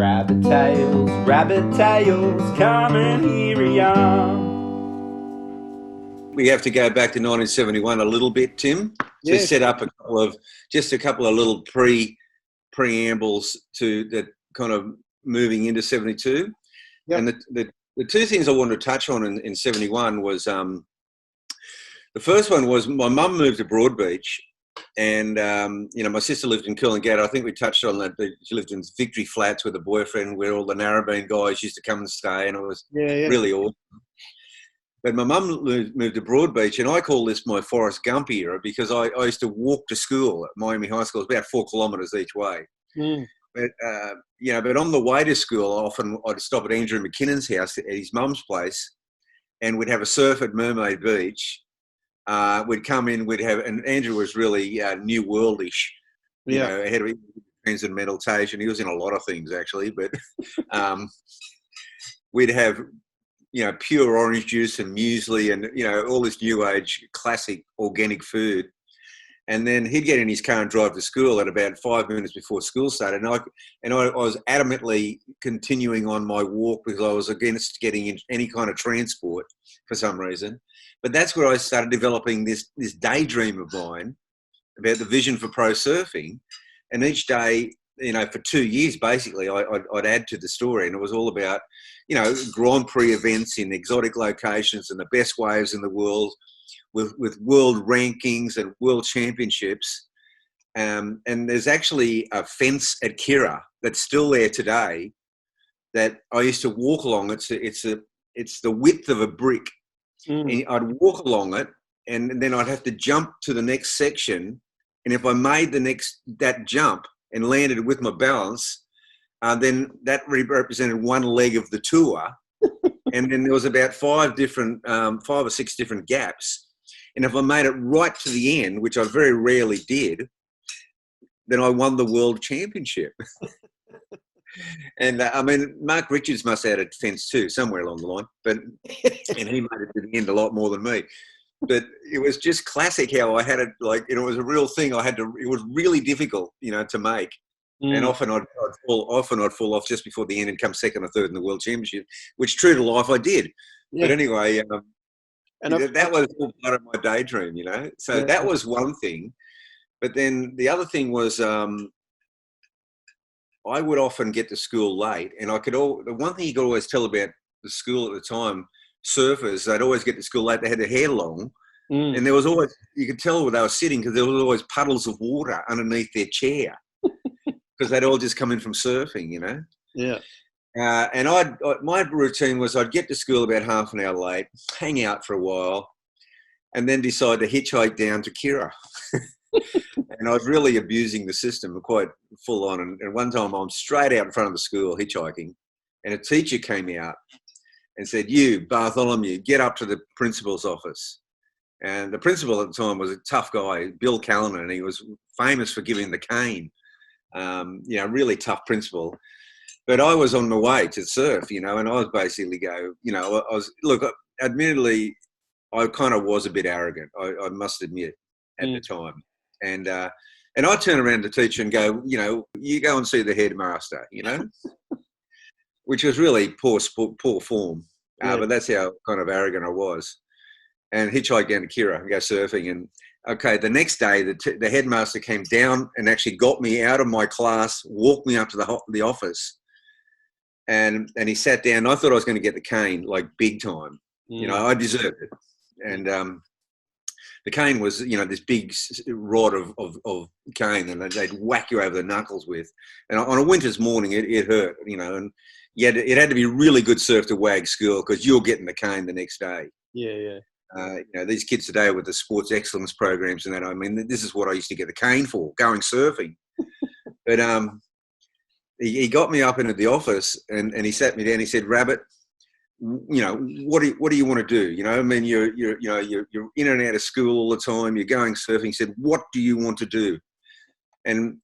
Rabbit tails, come and hear ya. We have to go back to 1971 a little bit, Tim, to set up a couple of little preambles to that kind of moving into 72. Yep. And the two things I wanted to touch on in 71 was the first one was my mum moved to Broadbeach, and my sister lived in Coolangatta. I think we touched on that. She lived in Victory Flats with a boyfriend where all the Narrabeen guys used to come and stay, and it was really awesome. But my mum moved to Broadbeach, and I call this my Forrest Gump era because I used to walk to school at Miami High School. It's about 4 kilometres each way. Mm. But on the way to school, often I'd stop at Andrew McKinnon's house at his mum's place, and we'd have a surf at Mermaid Beach. We'd come in, and Andrew was really New Worldish, ahead of trends and meditation. He was in a lot of things actually, but we'd have, pure orange juice and muesli and, all this new age classic organic food. And then he'd get in his car and drive to school at about 5 minutes before school started. And I was adamantly continuing on my walk because I was against getting in any kind of transport for some reason. But that's where I started developing this daydream of mine about the vision for pro surfing. And each day, for 2 years, basically, I'd add to the story. And it was all about, Grand Prix events in exotic locations and the best waves in the world with world rankings and world championships. And there's actually a fence at Kirra that's still there today that I used to walk along. It's the width of a brick. Mm. And I'd walk along it, and then I'd have to jump to the next section. And if I made that jump and landed with my balance, then that represented one leg of the tour. And then there was about 5 or 6 different gaps. And if I made it right to the end, which I very rarely did, then I won the world championship. And Mark Richards must have had a fence too, somewhere along the line, and he made it to the end a lot more than me. But it was just classic how I had it, it was a real thing. It was really difficult, to make. Mm. And often I'd fall off just before the end and come second or third in the world championship, which true to life I did. Yeah. But anyway, that was all part of my daydream, So that was one thing. But then the other thing was I would often get to school late, and the one thing you could always tell about the school at the time, surfers, they'd always get to school late, they had their hair long, and there was always, you could tell where they were sitting because there was always puddles of water underneath their chair because they'd all just come in from surfing, Yeah. And my routine was I'd get to school about half an hour late, hang out for a while, and then decide to hitchhike down to Kirra. And I was really abusing the system, quite full on. And one time I'm straight out in front of the school hitchhiking, and a teacher came out and said, "You, Bartholomew, get up to the principal's office." And the principal at the time was a tough guy, Bill Callanan, and he was famous for giving the cane. Really tough principal. But I was on my way to surf, and I was basically admittedly, I kind of was a bit arrogant, I must admit, at the time. And I turn around to the teacher and go, you go and see the headmaster, which was really poor form. But that's how kind of arrogant I was. And hitchhiked down to Kirra and go surfing. And okay, the next day, the headmaster came down and actually got me out of my class, walked me up to the office. And he sat down. I thought I was going to get the cane, big time. I deserved it. And the cane was, this big rod of cane, and they'd whack you over the knuckles with. And on a winter's morning, it hurt, and yet it had to be really good surf to wag school because you're getting the cane the next day. Yeah. These kids today with the sports excellence programs and that, this is what I used to get the cane for, going surfing. But he got me up into the office and he sat me down. He said, "Rabbit, what do you want to do? You're in and out of school all the time. You're going surfing." He said, "What do you want to do?" And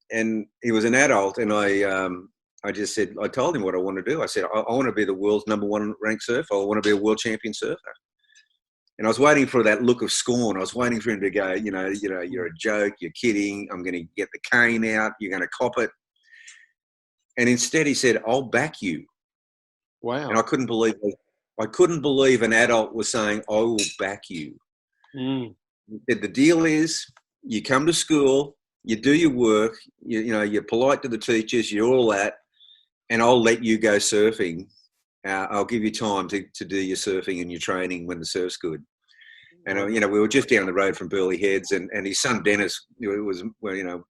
he was an adult, and I just said, I told him what I want to do. I said, I want to be the world's #1 ranked surfer. I want to be a world champion surfer. And I was waiting for that look of scorn. I was waiting for him to go, you're a joke. You're kidding. I'm going to get the cane out. You're going to cop it. And instead he said, I'll back you. Wow. And I couldn't believe an adult was saying, I will back you. Mm. He said, the deal is you come to school, you do your work, you're polite to the teachers, you're all that, and I'll let you go surfing. I'll give you time to do your surfing and your training when the surf's good. And, we were just down the road from Burleigh Heads, and his son Dennis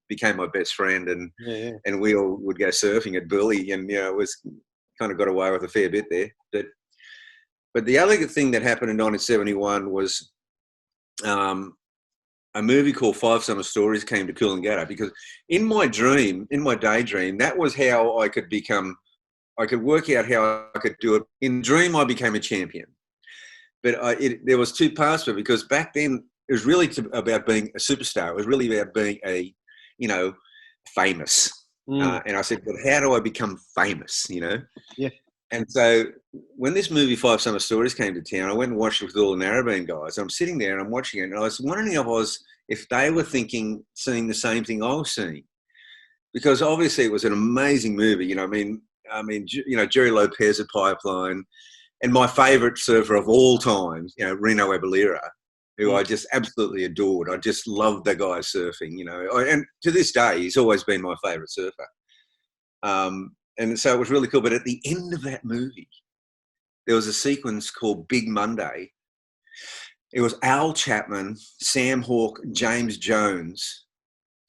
became my best friend, and and we all would go surfing at Burleigh, and, it was kind of got away with a fair bit there. But the other thing that happened in 1971 was a movie called 5 Summer Stories came to Coolangatta, because in my daydream, that was how I could work out how I could do it. In dream, I became a champion. But there was two parts to it, because back then it was really about being a superstar. It was really about being famous. And I said, but how do I become famous, Yeah. And so when this movie 5 Summer Stories came to town, I went and watched it with all the Narrabeen guys. I'm sitting there and I'm watching it, and I was wondering if they were seeing the same thing I was seeing. Because obviously it was an amazing movie. Gerry Lopez at Pipeline, and my favourite surfer of all time, Reno Abalira, who I just absolutely adored. I just loved the guy surfing, and to this day, he's always been my favourite surfer. And so it was really cool. But at the end of that movie, there was a sequence called Big Monday. It was Al Chapman, Sam Hawke, James Jones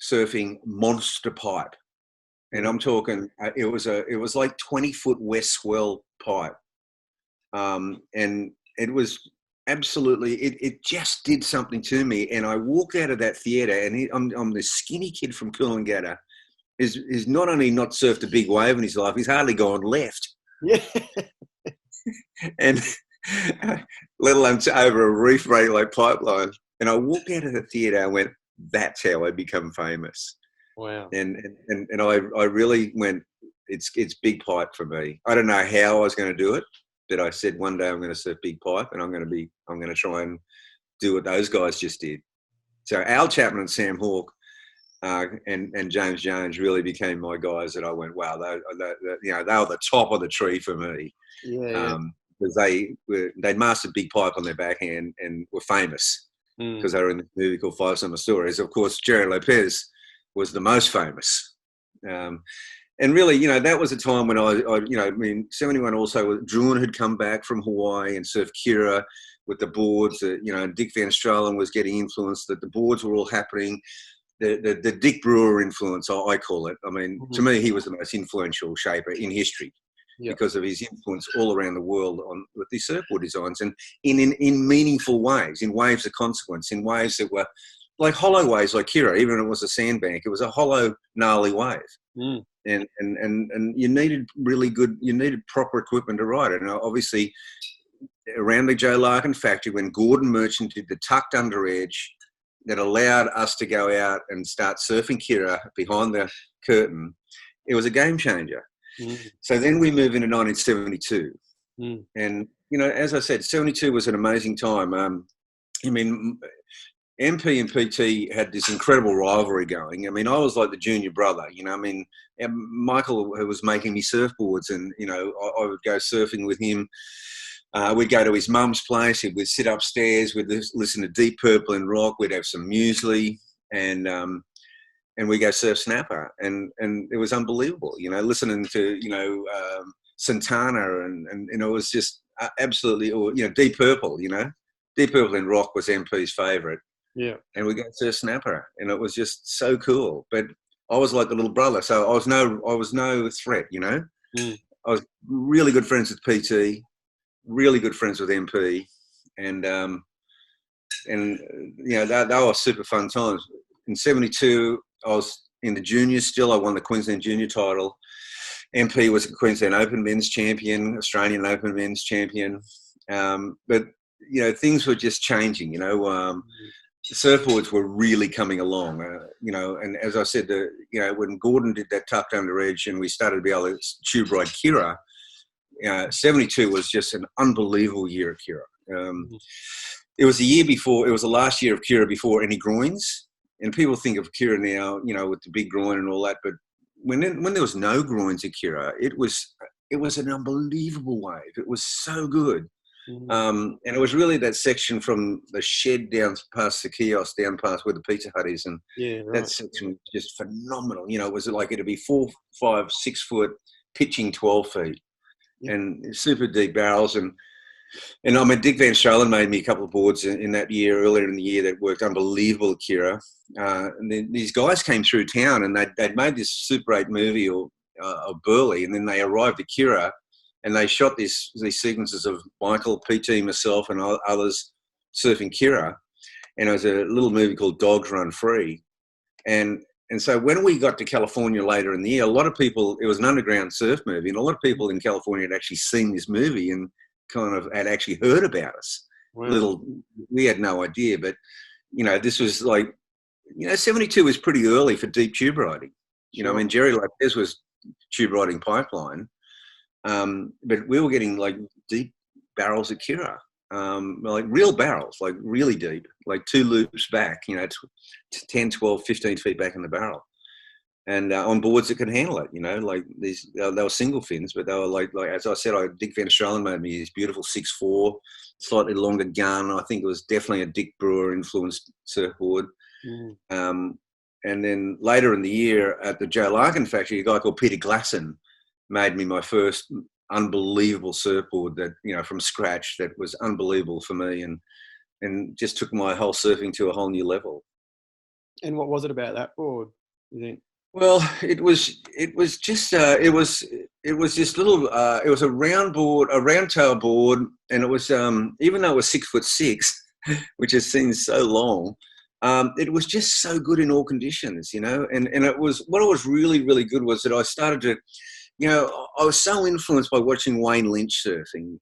surfing monster pipe. And I'm talking, it was like 20-foot west swell pipe. And it was absolutely, it just did something to me. And I walked out of that theatre, and I'm this skinny kid from Coolangatta. He's not only not surfed a big wave in his life, he's hardly gone left. Yeah. And let alone over a reef rate like Pipeline. And I walked out of the theatre and went, that's how I become famous. Wow. And I really went, it's big pipe for me. I don't know how I was going to do it, but I said one day I'm going to surf big pipe, and I'm going to try and do what those guys just did. So Al Chapman and Sam Hawke and James Jones really became my guys that I went, wow, they were the top of the tree for me. Yeah. Because they'd mastered big pipe on their backhand and were famous because they were in the movie called 5 Summer Stories. Of course, Gerry Lopez was the most famous. And really, that was a time when 71 also, Drawn had come back from Hawaii and surfed Kirra with the boards. Dick Van Stralen was getting influenced, that the boards were all happening. The Dick Brewer influence, I call it. I mean, to me, he was the most influential shaper in history because of his influence all around the world with these surfboard designs, and in meaningful ways, in waves of consequence, in waves that were like hollow waves, like Kirra. Even if it was a sandbank, it was a hollow, gnarly wave. And you needed proper equipment to ride it. And obviously, around the Joe Larkin factory, when Gordon Merchant did the tucked under edge that allowed us to go out and start surfing Kirra behind the curtain, it was a game changer. So then we move into 1972. And, as I said, 72 was an amazing time. MP and PT had this incredible rivalry going. I mean, I was like the junior brother, Michael, who was making me surfboards, and, I would go surfing with him. We'd go to his mum's place. We'd sit upstairs. We'd listen to Deep Purple and rock. We'd have some muesli, and we'd go surf snapper. And it was unbelievable, listening to, Santana, and it was just absolutely, Deep Purple, Deep Purple and rock was MP's favourite. Yeah. And we go surf snapper, and it was just so cool. But I was like the little brother, so I was no threat, I was really good friends with PT. Really good friends with MP, and they were super fun times. In 72, I was in the juniors still. I won the Queensland Junior title. MP was a Queensland Open men's champion, Australian Open men's champion. But things were just changing. Surfboards were really coming along. And as I said, when Gordon did that tucked under edge, and we started to be able to tube ride Kirra. 72 was just an unbelievable year at Kirra. It was the last year of Kirra before any groins. And people think of Kirra now, with the Big Groyne and all that, but when there was no groins at Kirra, it was an unbelievable wave. It was so good. And it was really that section from the shed down past the kiosk, down past where the Pizza Hut is, and that section was just phenomenal. You know, it was like it'd be 4, 5, 6 foot, pitching 12 feet, and super deep barrels. And I mean, Dick Van Stralen made me a couple of boards in that year, earlier in the year, that worked unbelievable at Kirra. And then these guys came through town, and they'd made this Super 8 movie of Burley, and then they arrived at Kirra. And they shot these sequences of Michael, PT, myself, and others surfing Kirra. And it was a little movie called Dogs Run Free. And so when we got to California later in the year, a lot of people, it was an underground surf movie, and a lot of people in California had actually seen this movie and kind of had actually heard about us. Wow. We had no idea, but, you know, this was like, you know, 72 was pretty early for deep tube riding. You know, I mean, Gerry Lopez was tube riding Pipeline. But we were getting like deep barrels at Kirra, like real barrels, like really deep, like 2 loops back, you know, 10, 12, 15 feet back in the barrel. And on boards that could handle it, you know, like these, they were single fins, but they were like as I said, Dick Van Stralen made me this beautiful 6'4", slightly longer gun. I think it was definitely a Dick Brewer influenced surfboard. And then later in the year at the Joe Larkin factory, a guy called Peter Glasson made me my first unbelievable surfboard that, you know, from scratch, that was unbelievable for me, and just took my whole surfing to a whole new level. And what was it about that board, you think? Well, it was just it was this little it was a round board, a round tail board, and it was even though it was 6'6", which has seemed so long, it was just so good in all conditions, you know. And it was, what was really, really good was that I started to, you know, I was so influenced by watching Wayne Lynch surfing,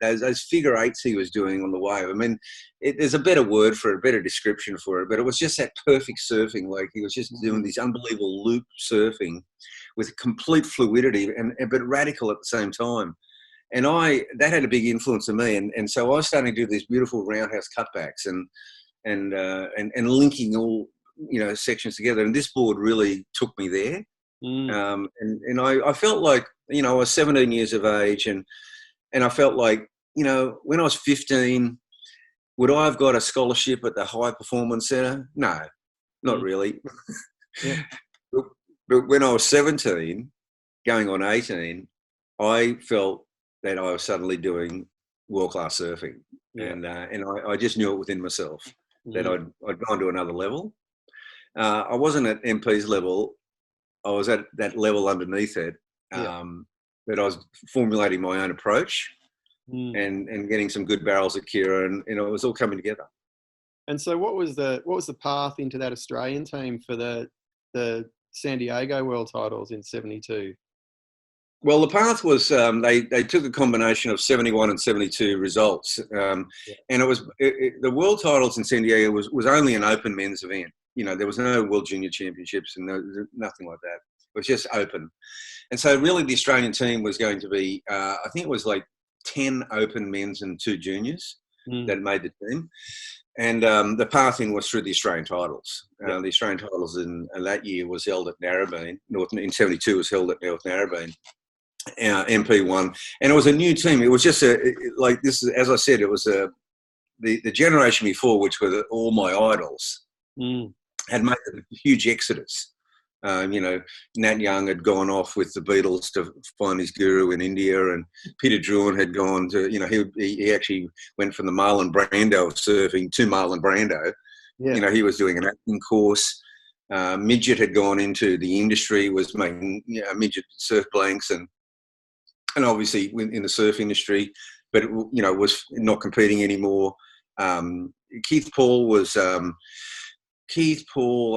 those figure eights he was doing on the wave. I mean, there's a better word for it, a better description for it, but it was just that perfect surfing. Like, he was just doing these unbelievable loop surfing with complete fluidity, but radical at the same time. And that had a big influence on me. And so I was starting to do these beautiful roundhouse cutbacks and linking all, you know, sections together. And this board really took me there. And I felt like, you know, I was 17 years of age, and I felt like, you know, when I was 15, would I have got a scholarship at the High Performance Centre? No, not really. But when I was 17, going on 18, I felt that I was suddenly doing world-class surfing. And I just knew it within myself that I'd gone to another level. I wasn't at MP's level. I was at that level underneath it, but I was formulating my own approach and getting some good barrels at Kirra, and it was all coming together. And so, what was the path into that Australian team for the San Diego World Titles in '72? Well, the path was they took a combination of 71 and 72 results, and it was the World Titles in San Diego was only an open men's event. You know, there was no World Junior Championships and nothing like that. It was just open. And so really the Australian team was going to be, I think it was like 10 open men's and 2 juniors that made the team. And the path in was through the Australian titles. The Australian titles in that year was held at Narrabeen. In 72 was held at North Narrabeen. MP won. And it was a new team. It was just like this, as I said, it was the generation before, which were all my idols. Had made a huge exodus. You know, Nat Young had gone off with the Beatles to find his guru in India, and Peter Druin had gone to, you know, he actually went from the Marlon Brando surfing to Marlon Brando. You know, he was doing an acting course. Midget had gone into the industry, was making, you know, midget surf blanks and obviously in the surf industry, but, you know, was not competing anymore. Keith Paul,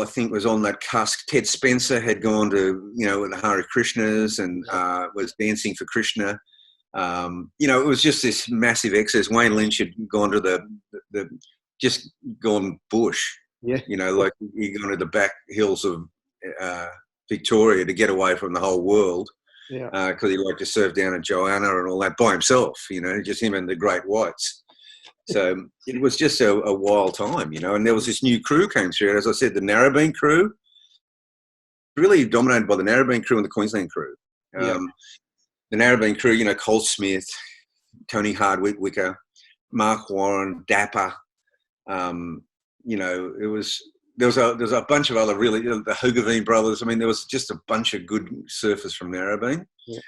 I think, was on that cusp. Ted Spencer had gone to, you know, the Hare Krishnas and was dancing for Krishna. You know, it was just this massive excess. Wayne Lynch had gone to just gone bush. You know, like he gone to the back hills of Victoria to get away from the whole world. Because he liked to surf down at Joanna and all that by himself. You know, just him and the great whites. So it was just a wild time, you know, and there was this new crew came through. As I said, the Narrabeen crew, really dominated by the Narrabeen crew and the Queensland crew. Yeah. The Narrabeen crew, you know, Cole Smith, Tony Hardwick-Wicker, Mark Warren, Dapper. You know, there was a bunch of other really, the Hoogeveen brothers. I mean, there was just a bunch of good surfers from Narrabeen. Yeah.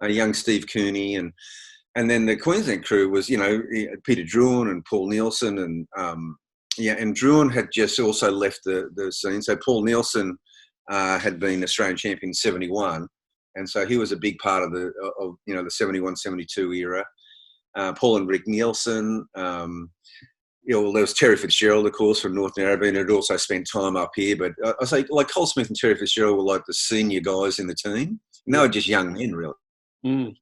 Young Steve Cooney, and then the Queensland crew was, you know, Peter Druin and Paul Nielsen, and and Druin had just also left the scene. So Paul Nielsen had been Australian champion in '71, and so he was a big part of the 71-72 era. Paul and Rick Nielsen. There was Terry Fitzgerald, of course, from North Narrabeen, who'd also spent time up here. But I say, like, Cole Smith and Terry Fitzgerald were like the senior guys in the team. And they were just young men, really. Mm.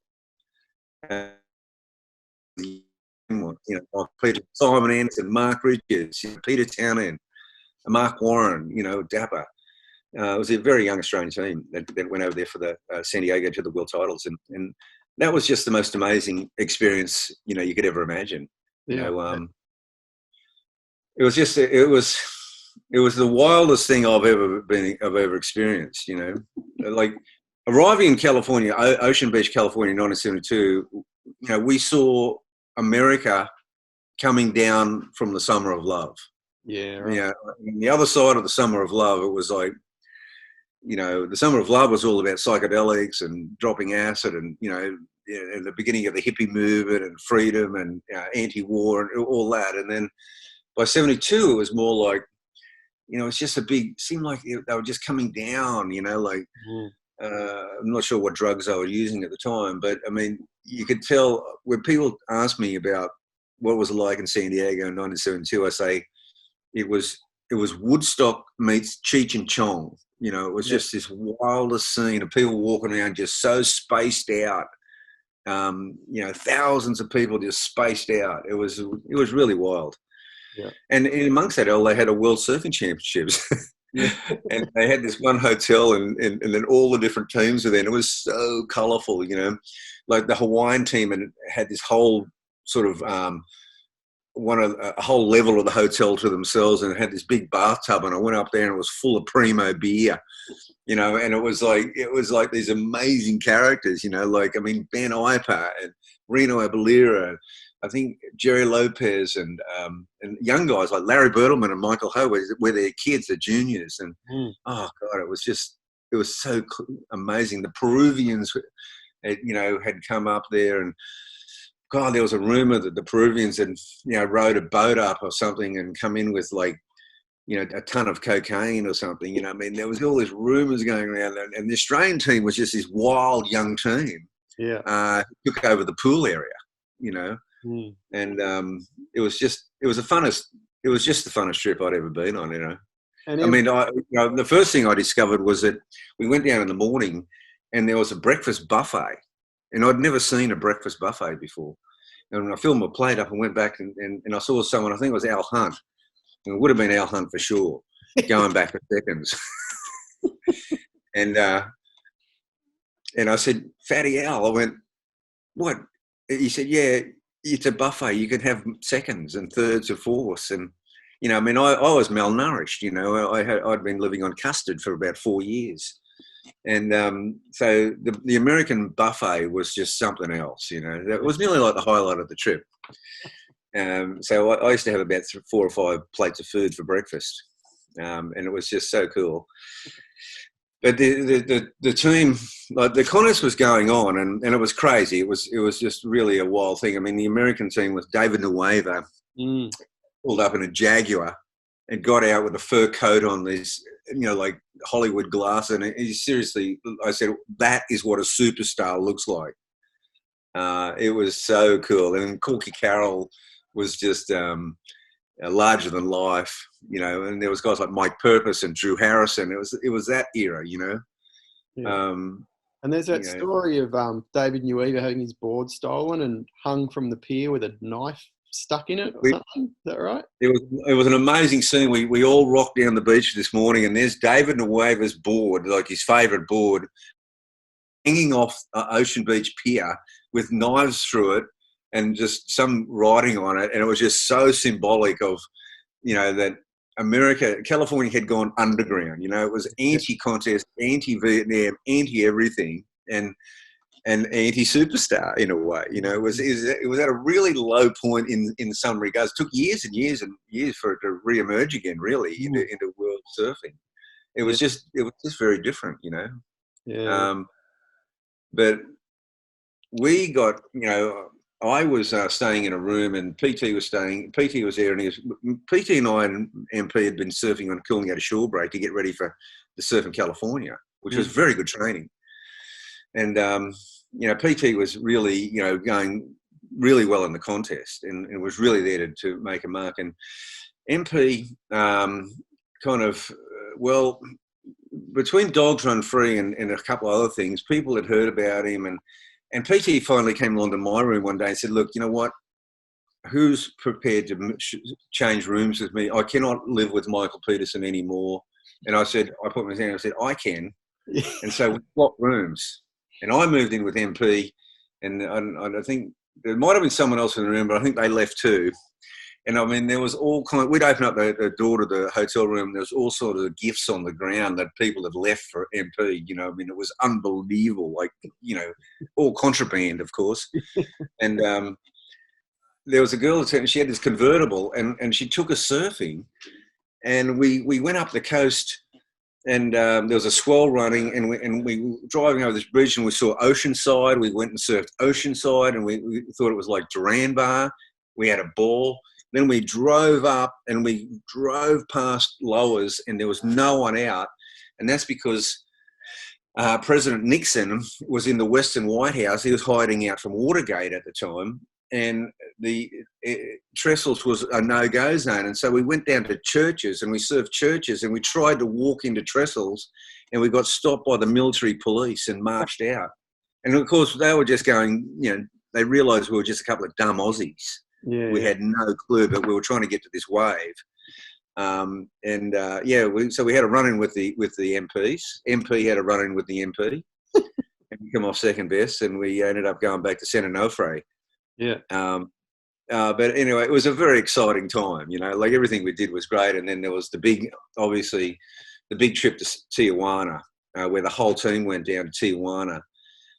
Peter Simon Anderson, Mark Richards, Peter Townend, Mark Warren, Dapper. It was a very young Australian team that went over there for the San Diego to the world titles, and that was just the most amazing experience you could ever imagine. It was the wildest thing I've ever experienced. Like arriving in California, Ocean Beach, California, in 1972. We saw America coming down from the Summer of Love. Yeah. Right. On the other side of the Summer of Love, it was like, the Summer of Love was all about psychedelics and dropping acid and, and the beginning of the hippie movement and freedom and anti-war and all that. And then by 72, it was more like, it's just seemed like they were just coming down, I'm not sure what drugs they were using at the time, but I mean, you could tell when people ask me about what it was like in San Diego in 1972, I say it was Woodstock meets Cheech and Chong. It was just this wildest scene of people walking around just so spaced out. Thousands of people just spaced out. It was really wild. Yeah. And amongst that all, they had a World Surfing Championships. Yeah. And they had this one hotel and then all the different teams were there. And it was so colourful, like the Hawaiian team had this whole sort of a whole level of the hotel to themselves, and it had this big bathtub, and I went up there and it was full of primo beer, and it was like these amazing characters, like, I mean, Ben Iper and Reno Abalira, I think Gerry Lopez and young guys like Larry Bertleman and Michael Ho were their kids, the juniors. And, oh, God, it was so amazing. The Peruvians, had come up there, and, God, there was a rumour that the Peruvians had, rowed a boat up or something and come in with, like, a ton of cocaine or something. I mean, there was all these rumours going around. And the Australian team was just this wild young team. Yeah. Took over the pool area, And it was just the funnest trip I'd ever been on, And I mean, the first thing I discovered was that we went down in the morning and there was a breakfast buffet, and I'd never seen a breakfast buffet before. And I filled my plate up and went back and I saw someone, I think it was Al Hunt, and it would have been Al Hunt for sure, going back for seconds. And I said, Fatty Al, I went, what? He said, yeah, it's a buffet. You can have seconds and thirds and fourths. And, I mean, I was malnourished, I'd been living on custard for about 4 years. And so the American buffet was just something else, It was nearly like the highlight of the trip. So I used to have about 4 or 5 plates of food for breakfast. And it was just so cool. But the team, like, the contest was going on, and it was crazy. It was just really a wild thing. I mean, the American team with David Nueva pulled up in a Jaguar and got out with a fur coat on, this, like Hollywood glass. And he seriously, I said, that is what a superstar looks like. It was so cool. And Corky Carroll was just larger than life, and there was guys like Mike Purpose and Drew Harrison. It was that era, Yeah. And there's that story of David Nueva having his board stolen and hung from the pier with a knife stuck in it or something. Is that right? It was an amazing scene. We all rocked down the beach this morning, and there's David Nueva's board, like his favourite board, hanging off Ocean Beach Pier with knives through it and just some writing on it. And it was just so symbolic of, that California had gone underground. You know, it was anti-contest, anti-Vietnam, anti-everything, and anti-superstar in a way. You know, it was at a really low point in some regards. It took years and years and years for it to re-emerge again, really, into world surfing. It was just very different, you know. Yeah. But we got, you know, I was staying in a room, and PT was there, and PT and I and MP had been surfing on Coolangatta Shore Break to get ready for the surf in California, which was very good training. And, you know, PT was really, you know, going really well in the contest, and was really there to make a mark. And MP between Dogs Run Free and a couple of other things, people had heard about him, and PT finally came along to my room one day and said, look, you know what, who's prepared to change rooms with me? I cannot live with Michael Peterson anymore. And I put my hand and I said, I can. And so we swapped rooms, and I moved in with MP, and I think there might have been someone else in the room, but I think they left too. And I mean, there was we'd open up the door to the hotel room. There was all sorts of gifts on the ground that people had left for MP. You know, I mean, it was unbelievable. Like, you know, all contraband, of course. And there was a girl, and she had this convertible, and she took us surfing. And we went up the coast, and there was a swell running, and we were driving over this bridge, and we saw Oceanside. We went and surfed Oceanside, and we thought it was like Duran Bar. We had a ball. Then we drove up, and we drove past Lowers, and there was no one out. And that's because President Nixon was in the Western White House. He was hiding out from Watergate at the time. And the Trestles was a no-go zone. And so we went down to churches, and we surfed churches, and we tried to walk into Trestles, and we got stopped by the military police and marched out. And, of course, they were just going, you know, they realised we were just a couple of dumb Aussies. Yeah, we had no clue, but we were trying to get to this wave. So we had a run-in with the MPs. MP had a run-in with the MP. And we come off second best, and we ended up going back to San Onofre. Yeah. But anyway, it was a very exciting time, you know, like everything we did was great. And then there was the big trip to Tijuana, where the whole team went down to Tijuana.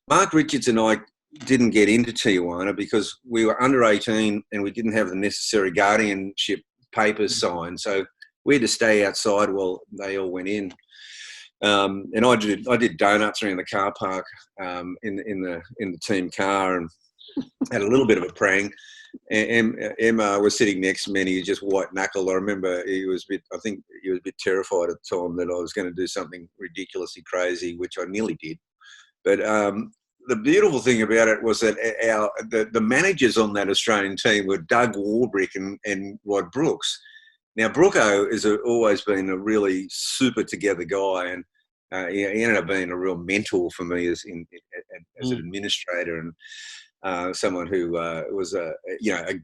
Mark Richards and I didn't get into Tijuana because we were under 18 and we didn't have the necessary guardianship papers signed. So we had to stay outside while they all went in. And I did donuts around the car park in the team car, and had a little bit of a prank. And Emma was sitting next to me, and he was just white knuckled. I remember he was a bit terrified at the time that I was going to do something ridiculously crazy, which I nearly did. But the beautiful thing about it was that the managers on that Australian team were Doug Warbrick and Rod Brooks. Now, Brooko has always been a really super together guy, and he ended up being a real mentor for me as an administrator, and someone who was a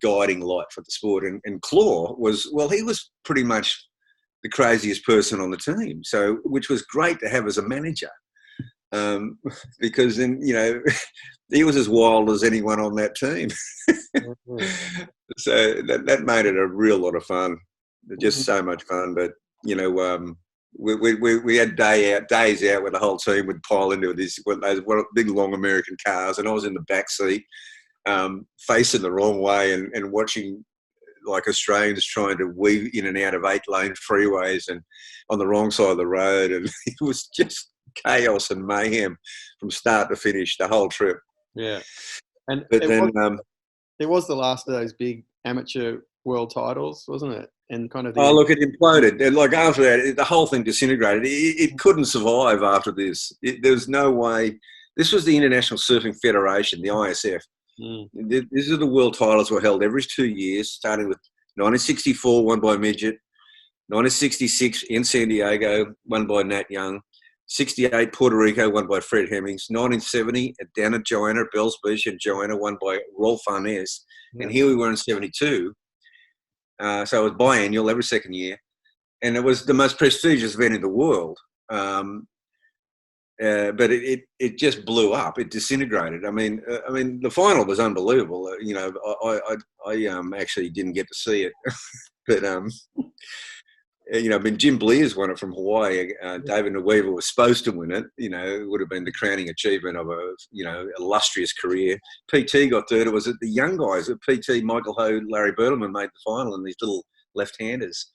guiding light for the sport. And Claw he was pretty much the craziest person on the team, so which was great to have as a manager. Because then, you know, he was as wild as anyone on that team. So that made it a real lot of fun, just so much fun. But, you know, we had days out where the whole team would pile into those big long American cars, and I was in the back seat, facing the wrong way and watching like Australians trying to weave in and out of 8-lane freeways and on the wrong side of the road, and it was just chaos and mayhem from start to finish the whole trip. Yeah, and it was the last of those big amateur world titles, wasn't it? And kind of it imploded. Like after that, the whole thing disintegrated. It couldn't survive after this. There was no way. This was the International Surfing Federation, the ISF. These are the world titles were held every 2 years, starting with 1964, won by Midget, 1966 in San Diego, won by Nat Young, 68 Puerto Rico, won by Fred Hemmings, 1970 down at Giona, Bells Beach and Giona, won by Rolf Arnez, and here we were in 72. So it was biannual every second year, and it was the most prestigious event in the world. But it just blew up. It disintegrated. I mean, the final was unbelievable. You know, I actually didn't get to see it, but you know, I mean, Jim Blears won it from Hawaii. David Weaver was supposed to win it. You know, it would have been the crowning achievement of a, you know, illustrious career. PT got third. It was the young guys at PT, Michael Ho, Larry Bertelman made the final, and these little left-handers.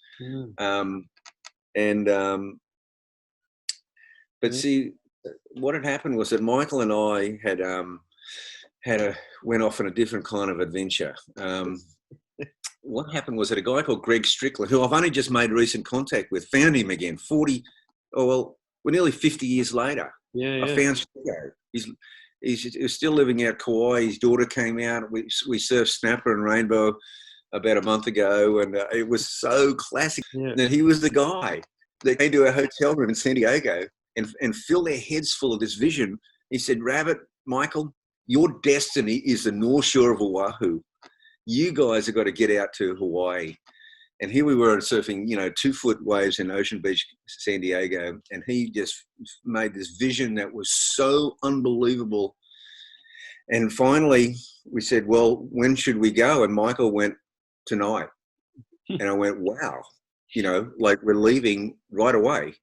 But see, what had happened was that Michael and I had went off on a different kind of adventure. What happened was that a guy called Greg Strickland, who I've only just made recent contact with, found him again. We're nearly 50 years later. I found Strickland. He's still living out Kauai. His daughter came out. We surfed Snapper and Rainbow about a month ago, and it was so classic. And he was the guy that came to our hotel room in San Diego and filled their heads full of this vision. He said, Rabbit, Michael, your destiny is the North Shore of Oahu. You guys have got to get out to Hawaii. And here we were surfing, you know, 2-foot waves in Ocean Beach, San Diego. And he just made this vision that was so unbelievable. And finally we said, well, when should we go? And Michael went, tonight. And I went, wow, you know, like we're leaving right away.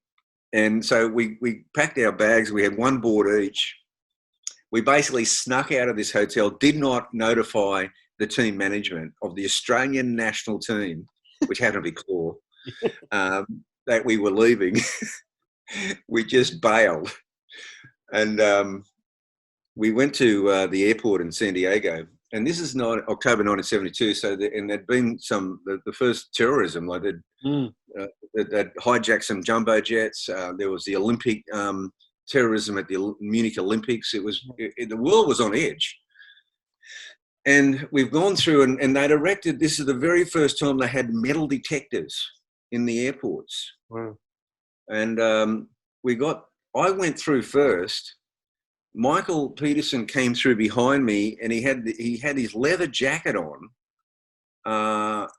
And so we packed our bags. We had one board each. We basically snuck out of this hotel, did not notify the team management of the Australian national team, which happened to be Claw, that we were leaving. We just bailed. And we went to the airport in San Diego. And this is October 1972. So, and there'd been the first terrorism, like they'd hijacked some jumbo jets. There was the Olympic terrorism at the Munich Olympics. The world was on edge. And we've gone through and they'd erected, this is the very first time they had metal detectors in the airports. Wow. And I went through first. Michael Peterson came through behind me, and he had his leather jacket on,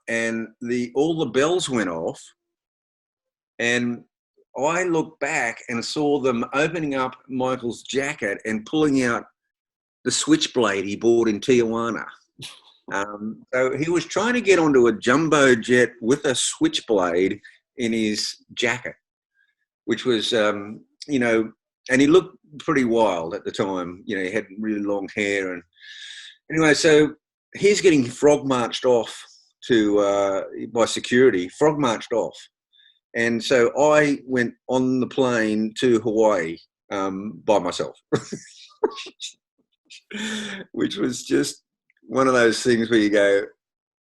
and all the bells went off, and I looked back and saw them opening up Michael's jacket and pulling out the switchblade he bought in Tijuana. So he was trying to get onto a jumbo jet with a switchblade in his jacket, which was, you know, and he looked pretty wild at the time. You know, he had really long hair. And anyway, so he's getting frog marched off by security, frog marched off. And so I went on the plane to Hawaii by myself, which was just one of those things where you go,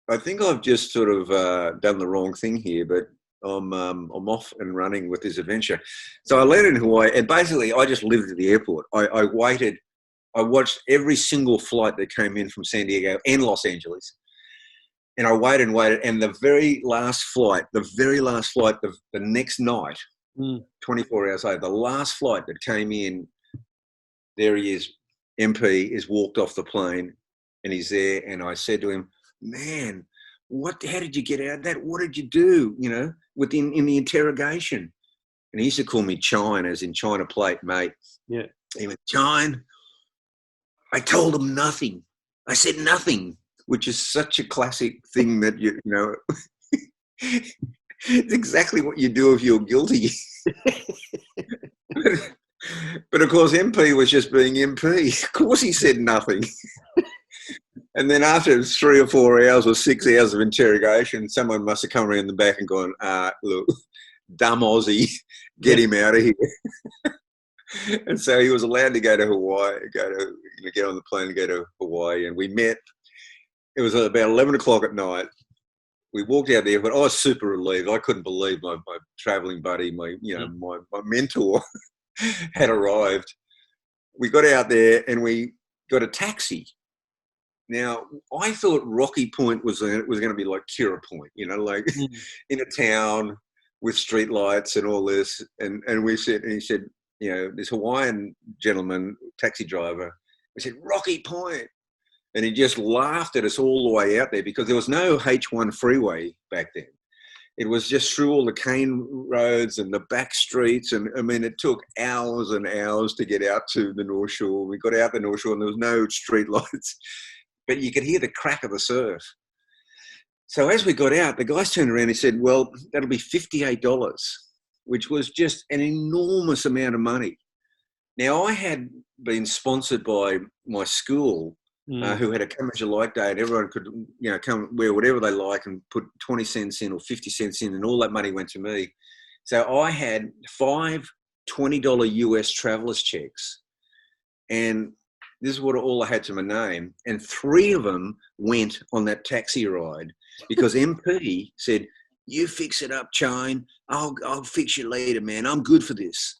I think I've just sort of done the wrong thing here, but I'm off and running with this adventure. So I landed in Hawaii, and basically I just lived at the airport. I waited. I watched every single flight that came in from San Diego and Los Angeles. And I waited and waited. And the very last flight, the next night, 24 hours later, the last flight that came in, there he is, MP, is walked off the plane, and he's there. And I said to him, man, how did you get out of that? What did you do, you know, in the interrogation? And he used to call me Chine, as in China plate, mate. Yeah. He went, Chine, I told him nothing. I said nothing, which is such a classic thing that, you know, it's exactly what you do if you're guilty. But of course, MP was just being MP. Of course he said nothing. And then after 3 or 4 hours or 6 hours of interrogation, someone must have come around the back and gone, look, dumb Aussie, get him out of here. And so he was allowed to go to Hawaii, get on the plane and go to Hawaii. And we met. It was about 11 o'clock at night. We walked out there, but I was super relieved. I couldn't believe my traveling buddy, my mentor had arrived. We got out there and we got a taxi. Now, I thought Rocky Point was going to be like Kirra Point, you know, like in a town with street lights and all this. And he said, you know, this Hawaiian gentleman, taxi driver, we said, Rocky Point. And he just laughed at us all the way out there because there was no H1 freeway back then. It was just through all the cane roads and the back streets. And I mean, it took hours and hours to get out to the North Shore. We got out the North Shore and there was no street lights, but you could hear the crack of the surf. So as we got out, the guys turned around and said, well, that'll be $58, which was just an enormous amount of money. Now, I had been sponsored by my school, who had a Come As You Like day, and everyone could, come wear whatever they like and put 20 cents in or 50 cents in, and all that money went to me. So I had 5 $20 US travelers checks, and this is what all I had to my name, and 3 of them went on that taxi ride because MP said, you fix it up, Chine. I'll fix you later, man. I'm good for this.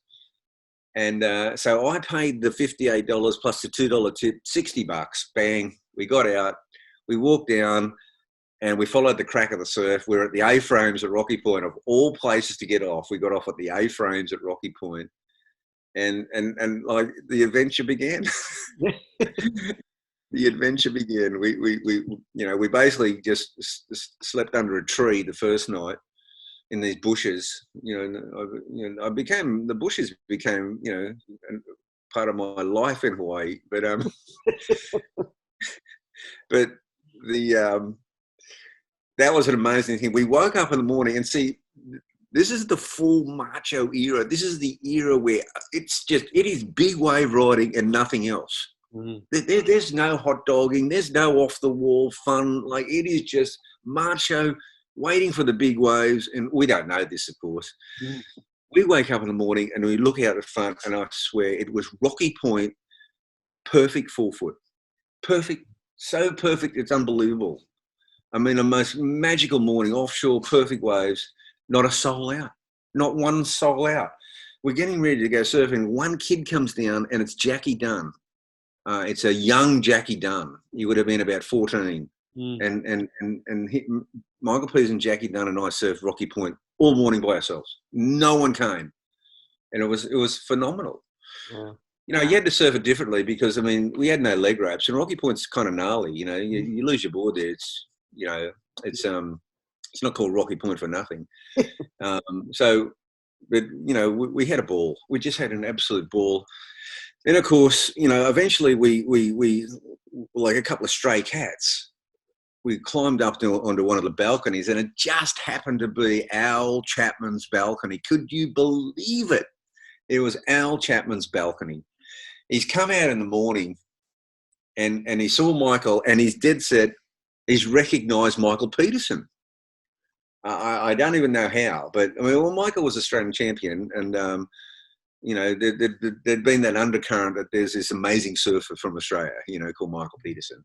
And so I paid the $58 plus the $2 tip, $60. Bang. We got out. We walked down and we followed the crack of the surf. We were at the A-frames at Rocky Point. Of all places to get off, we got off at the A-frames at Rocky Point. And like the adventure began. The adventure began. We basically just slept under a tree the first night in these bushes. The bushes became part of my life in Hawaii. But but that was an amazing thing. We woke up in the morning and see. This is the full macho era. This is the era where it is big wave riding and nothing else. There's no hot dogging. There's no off the wall fun. Like, it is just macho, waiting for the big waves. And we don't know this, of course. We wake up in the morning and we look out the front, and I swear it was Rocky Point, perfect forefoot. Perfect. So perfect, it's unbelievable. I mean, a most magical morning, offshore, perfect waves. Not a soul out. Not one soul out. We're getting ready to go surfing. One kid comes down, and it's Jackie Dunn. It's a young Jackie Dunn. He would have been about 14. Michael Peterson, Jackie Dunn, and I surfed Rocky Point all morning by ourselves. No one came, and it was phenomenal. You had to surf it differently because, I mean, we had no leg wraps, and Rocky Point's kind of gnarly. You lose your board there. It's not called Rocky Point for nothing. But we had a ball. We just had an absolute ball. And of course, eventually we like a couple of stray cats. We climbed up onto one of the balconies, and it just happened to be Al Chapman's balcony. Could you believe it? It was Al Chapman's balcony. He's come out in the morning, and he saw Michael, and he's dead set. He's recognised Michael Peterson. I don't even know how, but I mean, well, Michael was Australian champion, and there'd been that undercurrent that there's this amazing surfer from Australia, called Michael Peterson,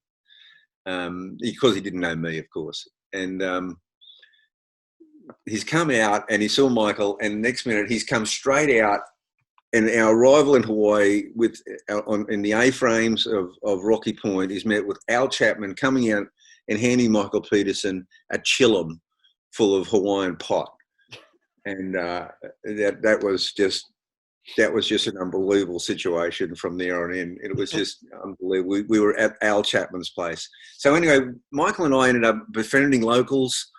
because he didn't know me, of course. And he's come out and he saw Michael, and next minute he's come straight out. And our arrival in Hawaii in the A-frames of Rocky Point is met with Al Chapman coming out and handing Michael Peterson a chillum full of Hawaiian pot. And that was just an unbelievable situation from there on in. It was just unbelievable. We were at Al Chapman's place. So anyway, Michael and I ended up befriending locals.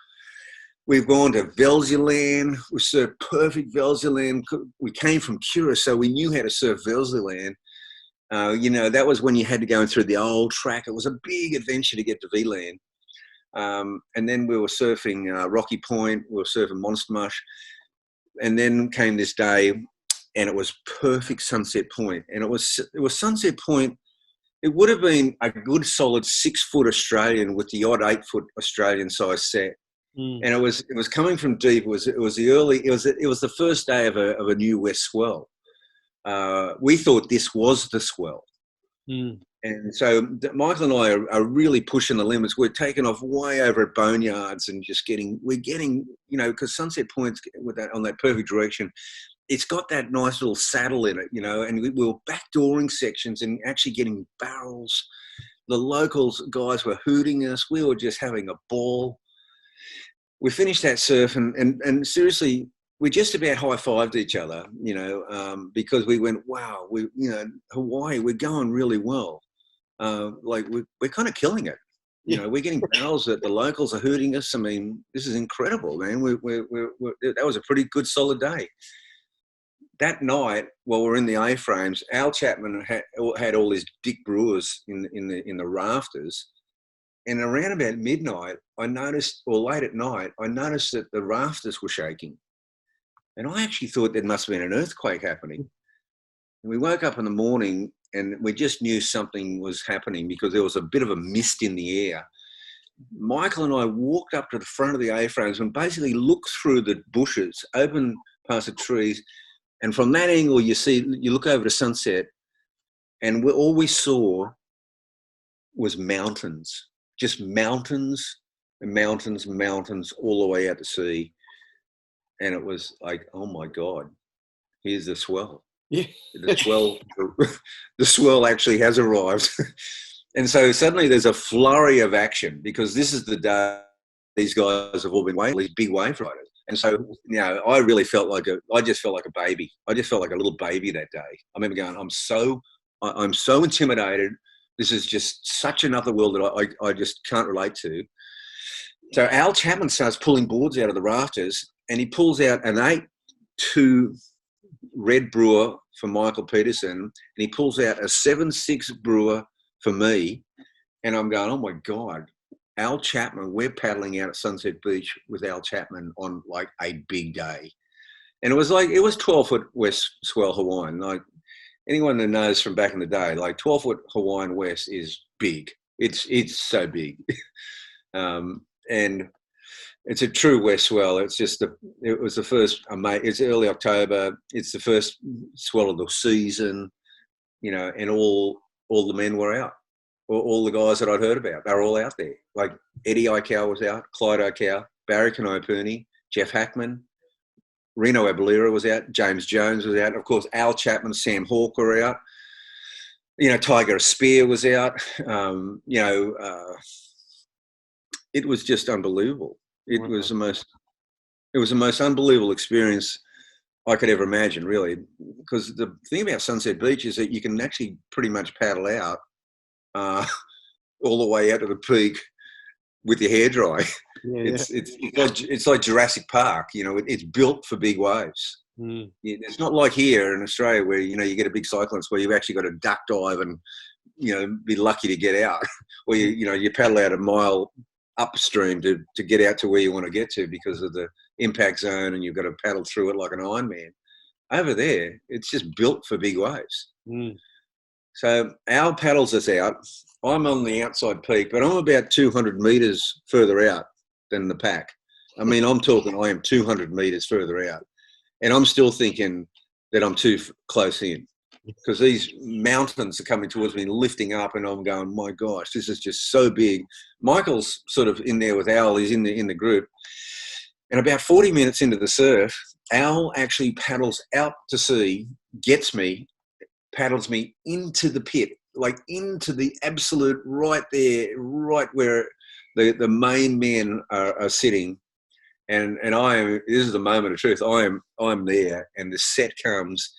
We've gone to Velziland. We surfed perfect Velziland. We came from Kirra, so we knew how to surf Velziland. That was when you had to go in through the old track. It was a big adventure to get to V-Land. And then we were surfing Rocky Point. We were surfing Monster Mush. And then came this day, and it was perfect Sunset Point. And it was Sunset Point. It would have been a good solid 6-foot Australian with the odd 8-foot Australian size set. And it was coming from deep. It was the first day of a new west swell. We thought this was the swell. And so Michael and I are really pushing the limits. We're taking off way over at Boneyards and we're getting, because Sunset Point's on that perfect direction, it's got that nice little saddle in it, and we were backdooring sections and actually getting barrels. The locals guys were hooting us. We were just having a ball. We finished that surf and seriously, we just about high-fived each other, because we went, wow, Hawaii, we're going really well. We're kind of killing it. We're getting barrels that the locals are hooting us. I mean, this is incredible, man. That was a pretty good solid day. That night, while we're in the A-frames, Al Chapman had all his Dick Brewers in the rafters, And around about midnight, I noticed, or late at night, I noticed that the rafters were shaking. And I actually thought there must have been an earthquake happening. And we woke up in the morning and we just knew something was happening because there was a bit of a mist in the air. Michael and I walked up to the front of the A-frames and basically looked through the bushes, open past the trees. And from that angle, you look over the sunset, and all we saw was mountains, just mountains and mountains and mountains all the way out to sea. And it was like, oh my God, here's the swell. Yeah. The swell actually has arrived. And so suddenly there's a flurry of action because this is the day these guys have all been waiting, these big wave riders. And so, I really felt I just felt like a baby. I just felt like a little baby that day. I remember going, I'm so intimidated. This is just such another world that I just can't relate to. So Al Chapman starts pulling boards out of the rafters, and he pulls out an 8-2 red brewer for Michael Peterson, and he pulls out a 7-6 brewer for me. And I'm going, oh my God, Al Chapman, we're paddling out at Sunset Beach with Al Chapman on like a big day. And it was 12-foot west swell Hawaiian. Like anyone that knows from back in the day, like 12-foot Hawaiian west is big. It's so big. And it's a true west swell. It was the first, it's early October. It's the first swell of the season, and all the men were out. All the guys that I'd heard about, they were all out there. Like Eddie Aikau was out, Clyde Aikau, Barry Kanopuni, Jeff Hackman, Reno Abalira was out, James Jones was out. Of course, Al Chapman, Sam Hawke were out. Tiger Spear was out. It was just unbelievable. It was the most unbelievable experience I could ever imagine, really. Because the thing about Sunset Beach is that you can actually pretty much paddle out all the way out to the peak with your hair dry. Yeah, it's like Jurassic Park. It's built for big waves. It's not like here in Australia where you get a big cyclone where you've actually got to duck dive and be lucky to get out, or you paddle out a mile upstream to get out to where you want to get to because of the impact zone, and you've got to paddle through it like an Ironman. Over there, it's just built for big waves. So Al paddles us out. I'm on the outside peak, but I'm about 200 metres further out than the pack. I mean, I'm talking I am 200 metres further out. And I'm still thinking that I'm too close in because these mountains are coming towards me and lifting up, and I'm going, my gosh, this is just so big. Michael's sort of in there with Al. He's in the group. And about 40 minutes into the surf, Al actually paddles out to sea, gets me, paddles me into the pit, like into the absolute right there, right where the main men are sitting. And this is the moment of truth. I'm there, and the set comes,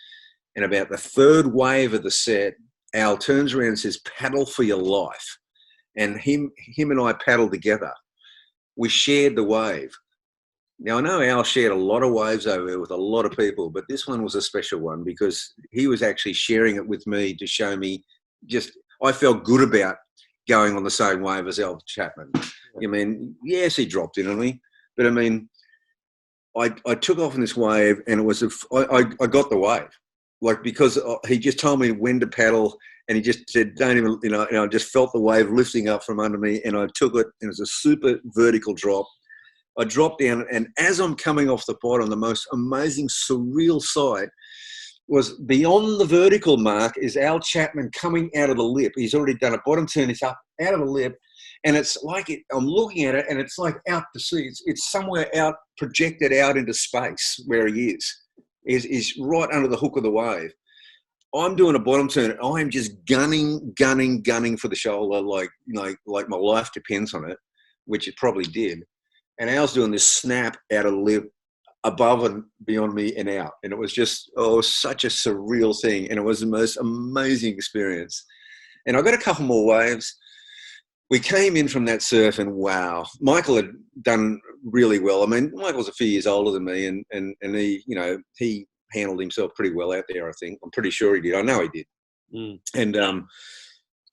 and about the third wave of the set, Al turns around and says, paddle for your life. And him and I paddled together. We shared the wave. Now, I know Al shared a lot of waves over there with a lot of people, but this one was a special one because he was actually sharing it with me to show me I felt good about going on the same wave as Al Chapman. I mean, yes, he dropped in on me, but I mean, I took off in this wave, and it was I got the wave, like, because he just told me when to paddle, and he just said, don't even, I just felt the wave lifting up from under me, and I took it, and it was a super vertical drop. I dropped down, and as I'm coming off the bottom, the most amazing, surreal sight was beyond the vertical mark is Al Chapman coming out of the lip. He's already done a bottom turn. He's up out of the lip, and it's like I'm looking at it, and it's like out to sea. It's somewhere out, projected out into space where he is right under the hook of the wave. I'm doing a bottom turn. I'm just gunning for the shoulder, like my life depends on it, which it probably did. And Al's doing this snap out of the lip above and beyond me and out. And it was just, such a surreal thing. And it was the most amazing experience. And I got a couple more waves. We came in from that surf, and wow, Michael had done really well. I mean, Michael's a few years older than me, and he, he handled himself pretty well out there, I think. I'm pretty sure he did. I know he did. And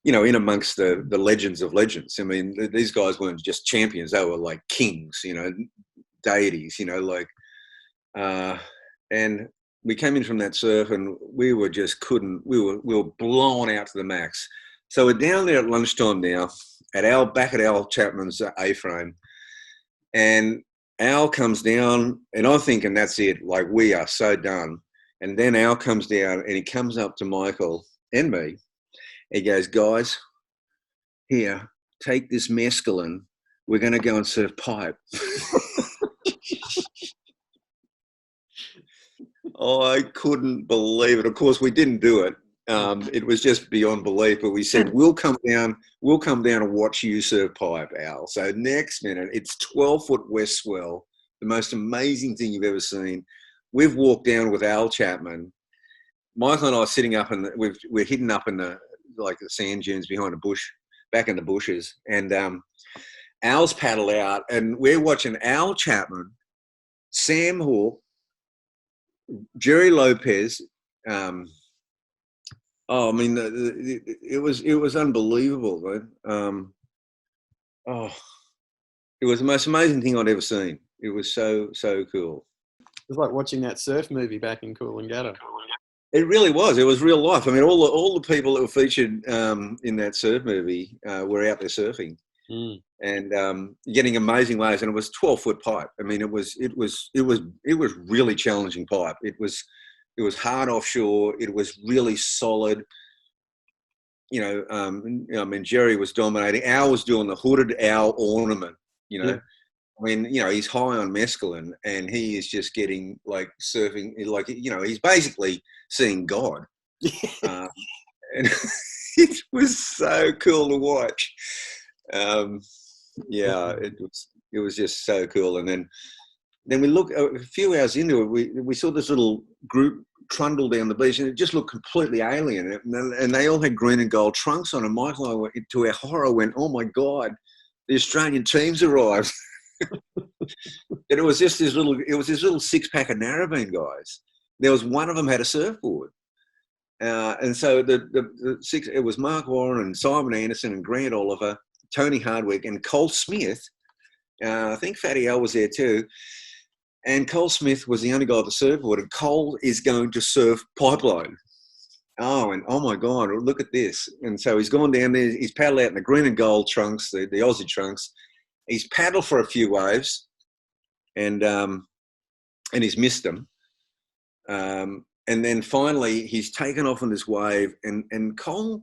in amongst the legends of legends. I mean, these guys weren't just champions; they were like kings, deities, and we came in from that surf, and we were just we were blown out to the max. So we're down there at lunchtime now, back at Al Chapman's A-frame, and Al comes down, and I'm thinking that's it, like we are so done. And then Al comes down, and he comes up to Michael and me. He goes, guys, here, take this mescaline. We're going to go and surf pipe. I couldn't believe it. Of course, we didn't do it. It was just beyond belief. But we said, we'll come down and watch you surf pipe, Al. So next minute, it's 12-foot west swell, the most amazing thing you've ever seen. We've walked down with Al Chapman. Michael and I are sitting up, and we're hidden up in the sand dunes behind a bush, back in the bushes. And Al's paddle out, and we're watching Al Chapman, Sam Hawke, Gerry Lopez. It was unbelievable, man. It was the most amazing thing I'd ever seen. It was so cool. It was like watching that surf movie back in Coolangatta. It really was. It was real life. I mean, all the people that were featured in that surf movie were out there surfing and getting amazing waves. And it was 12-foot pipe. I mean, it was really challenging pipe. It was hard offshore. It was really solid. Gerry was dominating. Al was doing the hooded owl ornament. Yeah. I mean, he's high on mescaline, and he is just getting surfing, he's basically seeing God. And it was so cool to watch. It was just so cool. And then we look a few hours into it, we saw this little group trundle down the beach, and it just looked completely alien. And they all had green and gold trunks on. And Michael and I, to our horror, went, "Oh my God, the Australian team's arrived." And it was this little 6-pack of narrabeen guys. There was one of them had a surfboard, and so the six. It was Mark Warren and Simon Anderson and Grant Oliver, Tony Hardwick and Cole Smith. I think Fatty L was there too. And Cole Smith was the only guy with the surfboard, and Cole is going to surf pipeline. Oh my God, look at this. And so he's gone down there, he's paddled out in the green and gold trunks, the Aussie trunks. He's paddled for a few waves, and he's missed them. And then finally he's taken off on this wave, and Cole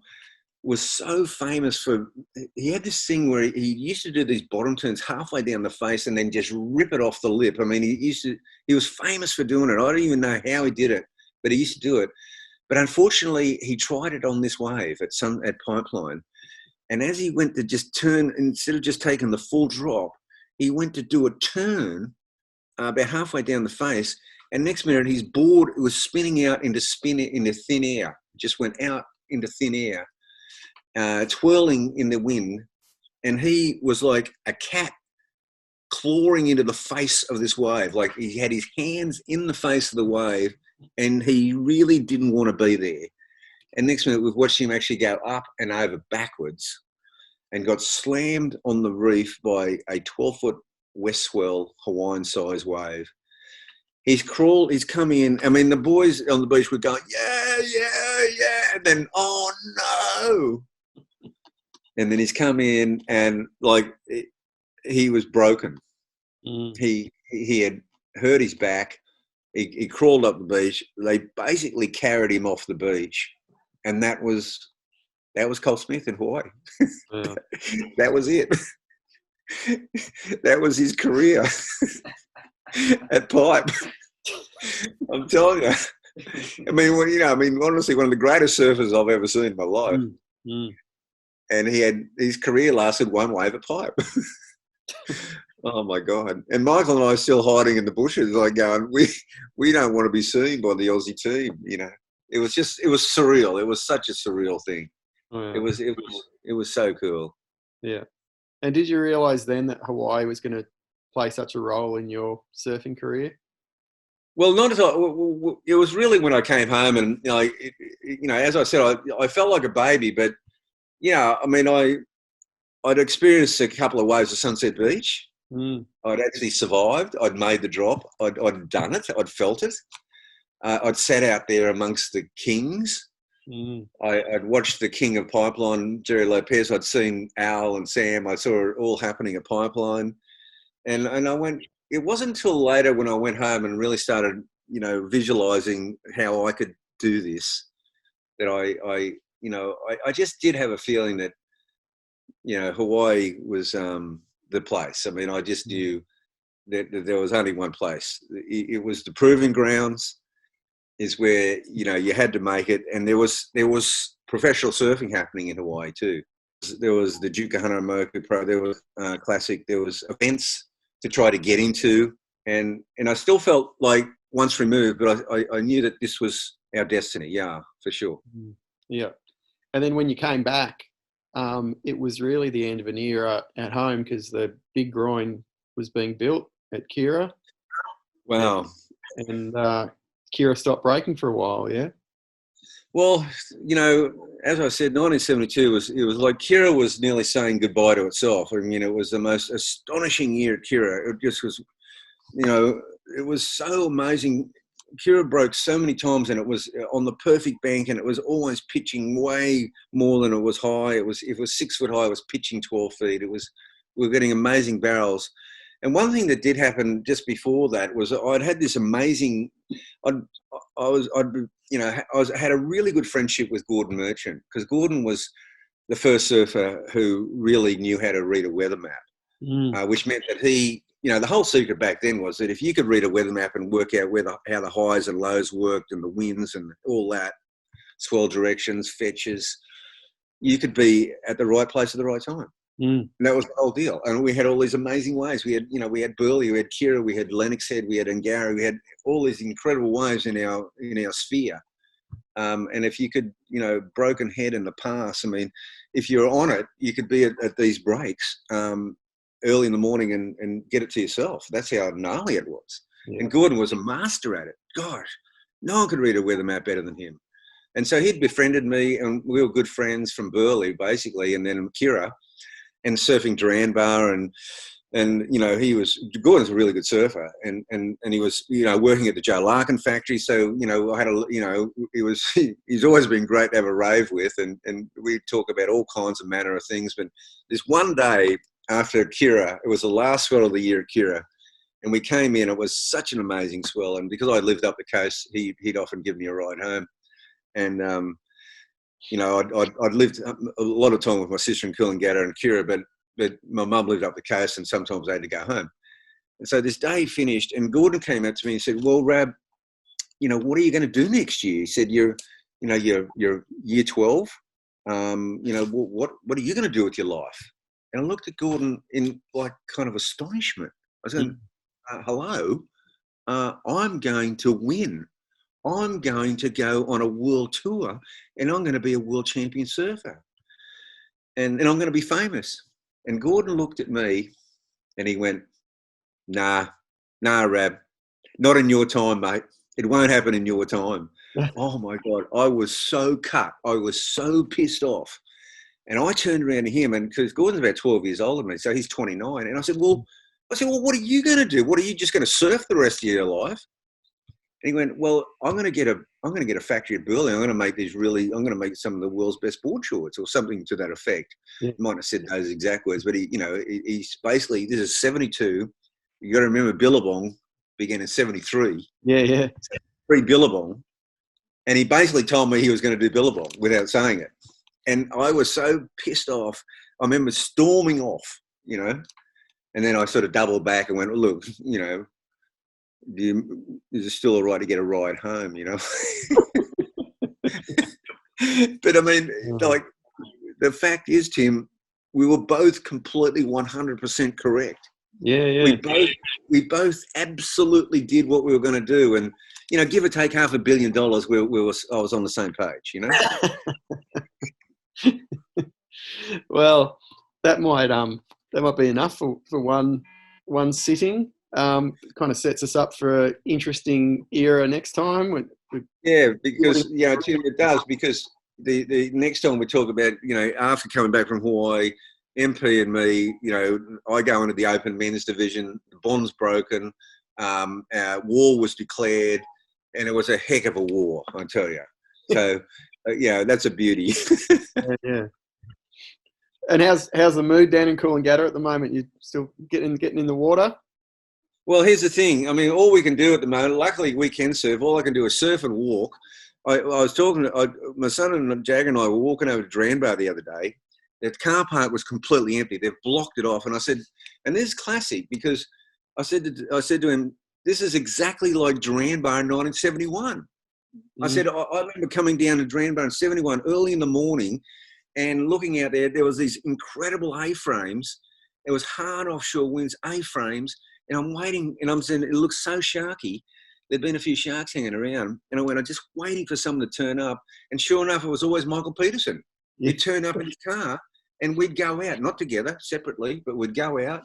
was so famous for, he had this thing where he used to do these bottom turns halfway down the face and then just rip it off the lip. I mean, he was famous for doing it. I don't even know how he did it, but he used to do it. But unfortunately, he tried it on this wave at Pipeline. And as he went to just turn, instead of just taking the full drop, he went to do a turn about halfway down the face. And next minute, his board was spinning out into thin air. Just went out into thin air, twirling in the wind. And he was like a cat clawing into the face of this wave. Like he had his hands in the face of the wave, and he really didn't want to be there. And next minute, we've watched him actually go up and over backwards and got slammed on the reef by a 12-foot west swell Hawaiian size wave. He's come in. I mean, the boys on the beach were going, yeah. And then, oh no. And then he's come in and he was broken. He had hurt his back. He crawled up the beach. They basically carried him off the beach. And that was Cole Smith in Hawaii. Yeah. That was it. That was his career at Pipe. I'm telling you. I mean, honestly, one of the greatest surfers I've ever seen in my life. And his career lasted one wave at Pipe. Oh my God. And Michael and I are still hiding in the bushes, going, we don't want to be seen by the Aussie team, It was surreal. It was such a surreal thing. Oh, yeah. It was so cool. Yeah. And did you realise then that Hawaii was going to play such a role in your surfing career? Well, not at all. It was really when I came home, and as I said, I felt like a baby. But Yeah, I mean, I'd experienced a couple of waves of Sunset Beach. I'd actually survived. I'd made the drop. I'd done it. I'd felt it. I'd sat out there amongst the kings. I'd watched the king of Pipeline, Gerry Lopez. I'd seen Al and Sam. I saw it all happening at Pipeline. And I went, it wasn't until later when I went home and really started, visualizing how I could do this, that I just did have a feeling that, Hawaii was the place. I mean, I just knew that there was only one place. It was the proving grounds, is where, you had to make it. And there was professional surfing happening in Hawaii too. There was the Duke Moku Pro, there was Classic, there was events to try to get into. And I still felt like once removed, but I knew that this was our destiny. Yeah, for sure. Yeah. And then when you came back, it was really the end of an era at home, because the Big Groyne was being built at Kirra. Wow. And Kirra stopped breaking for a while, yeah? Well, as I said, 1972 was like Kirra was nearly saying goodbye to itself. I mean, it was the most astonishing year at Kirra. It just was, it was so amazing. Kirra broke so many times, and it was on the perfect bank, and it was always pitching way more than it was high. It was 6 foot high. It was pitching 12 feet. We were getting amazing barrels. And one thing that did happen just before that was I'd had this amazing. I had a really good friendship with Gordon Merchant, because Gordon was the first surfer who really knew how to read a weather map, which meant that he. The whole secret back then was that if you could read a weather map and work out how the highs and lows worked and the winds and all that, swell directions, fetches, you could be at the right place at the right time. And that was the whole deal. And we had all these amazing waves. We had Burley, we had Kirra, we had Lennox Head, we had Angara, we had all these incredible waves in our sphere. And if you could, Broken Head in the pass, I mean, if you're on it, you could be at these breaks early in the morning and get it to yourself. That's how gnarly it was. Yeah. And Gordon was a master at it. Gosh, no one could read a weather map better than him. And so he'd befriended me, and we were good friends from Burley, basically, and then Kirra, and surfing Duran Bar, and Gordon's a really good surfer, and he was working at the Joe Larkin factory, so I had he's always been great to have a rave with, and we talk about all kinds of manner of things. But this one day after Kirra, it was the last swell of the year at Kirra, and we came in. It was such an amazing swell, and because I lived up the coast, he'd often give me a ride home, and I'd lived a lot of time with my sister in Coolangatta and Kirra, but my mum lived up the coast, and sometimes I had to go home. And so this day finished, and Gordon came up to me and said, "Well, Rab, what are you going to do next year?" He said, "You're year 12. What are you going to do with your life?" And I looked at Gordon in like kind of astonishment. I was going, "Hello, I'm going to win. I'm going to go on a world tour, and I'm going to be a world champion surfer, and I'm going to be famous." And Gordon looked at me, and he went, Nah, Rab, not in your time, mate. It won't happen in your time." Oh my God, I was so cut. I was so pissed off. And I turned around to him, and because Gordon's about 12 years older than me, so he's 29. And I said, well, what are you going to do? What are you just going to surf the rest of your life? And he went, well, I'm going to get a factory at Burley. I'm going to make some of the world's best board shorts, or something to that effect. Yeah. He might have said those exact words, but he's basically, this is 72. You got to remember Billabong began in 73. Yeah. Pre-Billabong. And he basically told me he was going to do Billabong without saying it. And I was so pissed off. I remember storming off, and then I sort of doubled back and went, well, look, is it still all right to get a ride home, But I mean, like, the fact is, Tim, we were both completely 100% correct. Yeah. We both absolutely did what we were going to do. And, give or take $500 million, I was on the same page, Well, that might be enough for one sitting. Kind of sets us up for an interesting era next time. Yeah, because Tim, it does, because the next time we talk about, after coming back from Hawaii, MP and me, I go into the open men's division. The bond's broken. War was declared, and it was a heck of a war, I tell you. So, that's a beauty. Yeah. And how's the mood down in Coolangatta at the moment? You still getting in the water? Well, here's the thing. I mean, all we can do at the moment, luckily we can surf. All I can do is surf and walk. I was talking, my son and Jagger and I were walking over to Dranbar the other day. The car park was completely empty. They've blocked it off. And I said, and this is classic, because I said to him, this is exactly like Dranbar in 1971. I said, I remember coming down to Dranbar in 71 early in the morning and looking out there. There was these incredible A-frames. There was hard offshore winds, A-frames. And I'm waiting, and I'm saying, it looks so sharky. There'd been a few sharks hanging around. And I'm just waiting for someone to turn up. And sure enough, it was always Michael Peterson. He'd turn up in his car, and we'd go out, not together, separately, but we'd go out.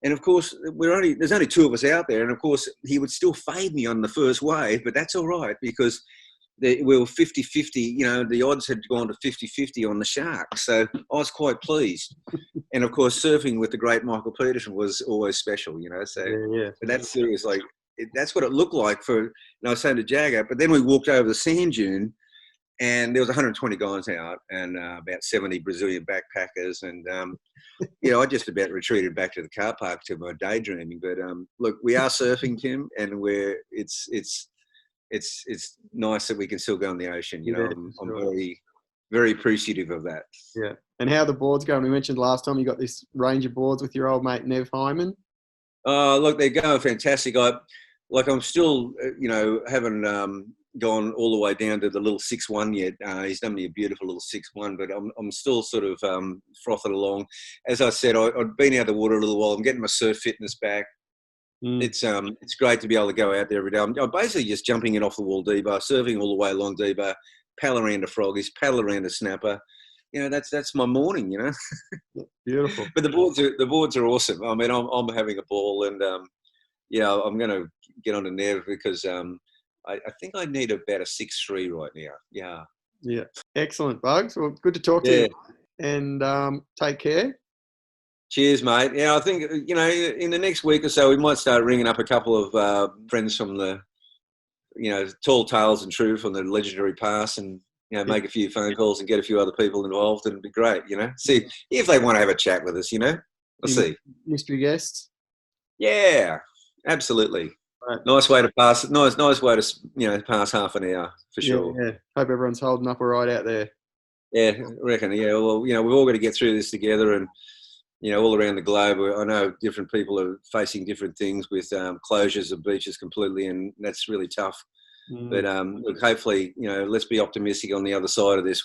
And of course, there's only two of us out there. And of course, he would still fade me on the first wave, but that's all right, because we were 50-50. The odds had gone to 50-50 on the sharks. So I was quite pleased. And of course, surfing with the great Michael Peterson was always special, So but that's serious. Like, that's what it looked like for, I was saying to Jagger, but then we walked over the sand dune, and there was 120 guys out, and about 70 Brazilian backpackers. And, I just about retreated back to the car park to my daydreaming. But look, we are surfing, Tim, and it's nice that we can still go in the ocean. I'm very, very appreciative of that. Yeah. And how are the boards going? We mentioned last time you got this range of boards with your old mate Nev Hyman. Look, they're going fantastic. I'm still, haven't gone all the way down to the little 6-1 yet. He's done me a beautiful little 6-1, but I'm still sort of frothing along. As I said, I've been out of the water a little while. I'm getting my surf fitness back. It's great to be able to go out there every day. I'm basically just jumping in off the wall D-bar, surfing all the way along D-bar, paddle around the froggies, paddle around the snapper. That's my morning. Beautiful. But the boards are awesome. I mean, I'm having a ball, and I'm going to get on to Nev, because I think I need about a 6'3" right now. Yeah. Yeah. Excellent, Bugs. Well, good to talk to you. And take care. Cheers, mate. Yeah, I think, in the next week or so, we might start ringing up a couple of friends from the, Tall Tales and True from the legendary past, and, make a few phone calls and get a few other people involved, and it'd be great, See if they want to have a chat with us, We'll see. Mystery guests? Yeah, absolutely. Right. Nice way to pass pass half an hour, for sure. Yeah. Hope everyone's holding up all right out there. Yeah, I reckon. Yeah, well, we've all got to get through this together, and all around the globe, I know different people are facing different things with closures of beaches completely, and that's really tough. But look, hopefully, let's be optimistic on the other side of this.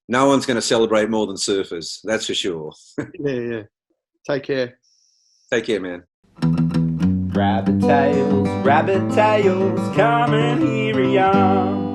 No one's going to celebrate more than surfers, that's for sure. Yeah. Take care. Take care, man. Rabbit tails, come and hear ya.